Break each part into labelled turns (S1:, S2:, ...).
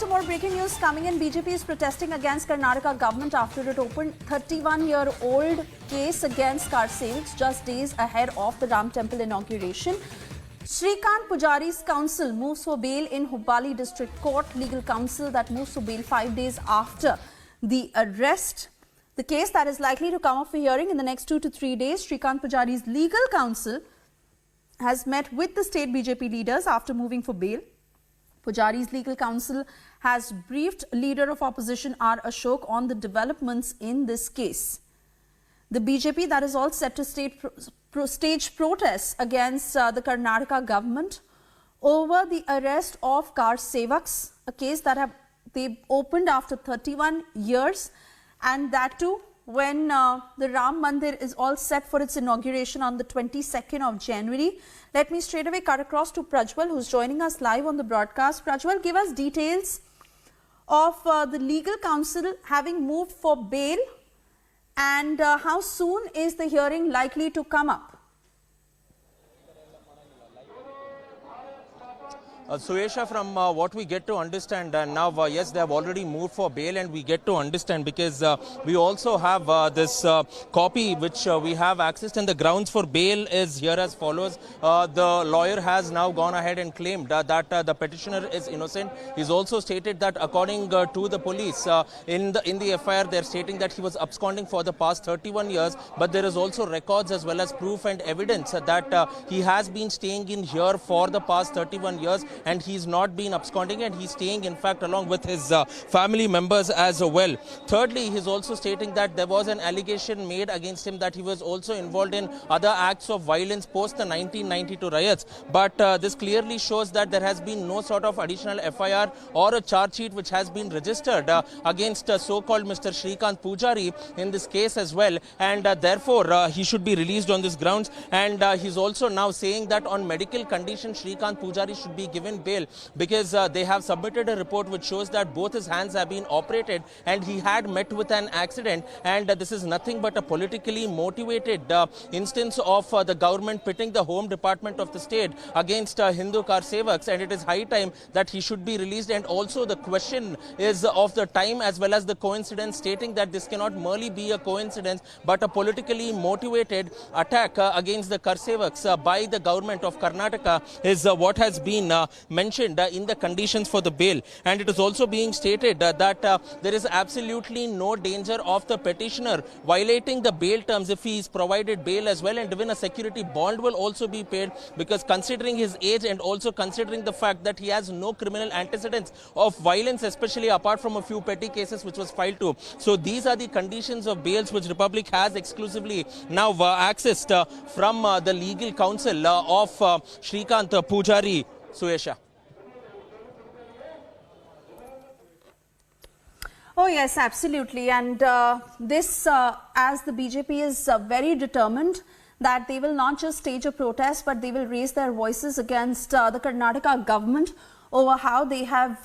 S1: to more breaking news coming in. BJP is protesting against Karnataka government after it opened 31-year-old case against Karsevaks just days ahead of the Ram Temple inauguration. Karsevaks Council moves for bail in Hubballi District Court. Legal counsel that moves for bail 5 days after the arrest. The case that is likely to come up for hearing in the next 2 to 3 days. Karsevaks' legal counsel has met with the state BJP leaders after moving for bail. Pujari's legal counsel has briefed leader of opposition R. Ashok on the developments in this case. The BJP that is all set to stage protests against the Karnataka government over the arrest of Karsevaks, a case that they opened after 31 years, and that too when the Ram Mandir is all set for its inauguration on the 22nd of January. Let me straight away cut across to Prajwal, who's joining us live on the broadcast. Prajwal, give us details of the legal counsel having moved for bail and how soon is the hearing likely to come up?
S2: Suesha, from what we get to understand now, yes, they have already moved for bail, and we get to understand because we also have this copy which we have accessed, and the grounds for bail is here as follows. The lawyer has now gone ahead and claimed that the petitioner is innocent. He's also stated that according to the police, in the FIR, they're stating that he was absconding for the past 31 years, but there is also records as well as proof and evidence that he has been staying in here for the past 31 years. And he's not been absconding, and he's staying, in fact, along with his family members as well. Thirdly, he's also stating that there was an allegation made against him that he was also involved in other acts of violence post the 1992 riots. But this clearly shows that there has been no sort of additional FIR or a charge sheet which has been registered against so-called Mr. Shrikant Pujari in this case as well. And therefore, he should be released on this grounds. And he's also now saying that on medical condition, Shrikant Pujari should be given bail because they have submitted a report which shows that both his hands have been operated and he had met with an accident, and this is nothing but a politically motivated instance of the government pitting the home department of the state against Hindu Karsevaks, and it is high time that he should be released. And also the question is of the time as well as the coincidence, stating that this cannot merely be a coincidence but a politically motivated attack against the Karsevaks by the government of Karnataka is what has been mentioned in the conditions for the bail. And it is also being stated that there is absolutely no danger of the petitioner violating the bail terms if he is provided bail as well, and even a security bond will also be paid, because considering his age and also considering the fact that he has no criminal antecedents of violence, especially apart from a few petty cases which was filed to. So these are the conditions of bails which Republic has exclusively now accessed from the legal counsel of Shrikant Pujari. Suesha.
S1: Oh yes, absolutely. And this, as the BJP is very determined that they will not just stage a protest, but they will raise their voices against the Karnataka government over how they have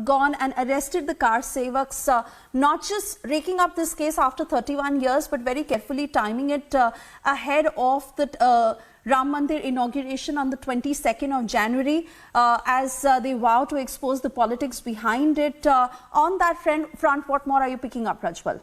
S1: gone and arrested the Karsevaks, not just raking up this case after 31 years, but very carefully timing it ahead of the Ram Mandir inauguration on the 22nd of January as they vow to expose the politics behind it. On that front, what more are you picking up, Prajwal?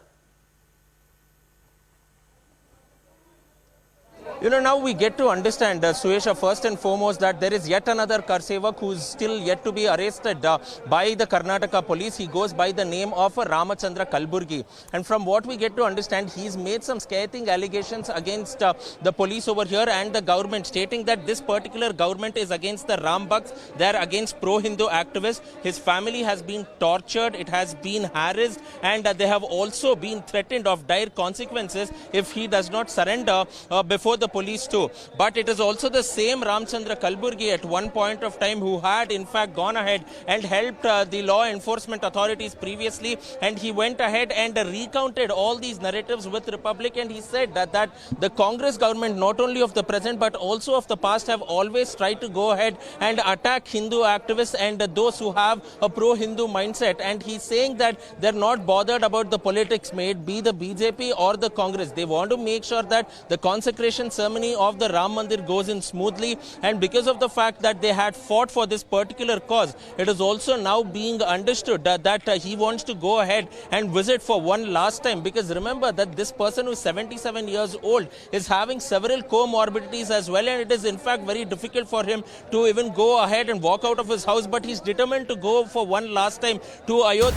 S2: You know, now we get to understand, Suesha, first and foremost, that there is yet another Karsevak who is still yet to be arrested by the Karnataka police. He goes by the name of Ramachandra Kalburgi. And from what we get to understand, he's made some scathing allegations against the police over here and the government, stating that this particular government is against the Ram Bhakts. They're against pro-Hindu activists. His family has been tortured. It has been harassed. And they have also been threatened of dire consequences if he does not surrender before the police too. But it is also the same Ramchandra Kalburgi at one point of time who had in fact gone ahead and helped the law enforcement authorities previously, and he went ahead and recounted all these narratives with Republic, and he said that the Congress government, not only of the present but also of the past, have always tried to go ahead and attack Hindu activists and those who have a pro-Hindu mindset. And he's saying that they're not bothered about the politics, may it be the BJP or the Congress. They want to make sure that the consecration ceremony of the Ram Mandir goes in smoothly, and because of the fact that they had fought for this particular cause, it is also now being understood that he wants to go ahead and visit for one last time, because remember that this person who is 77 years old is having several comorbidities as well, and it is in fact very difficult for him to even go ahead and walk out of his house, but he's determined to go for one last time to Ayodhya.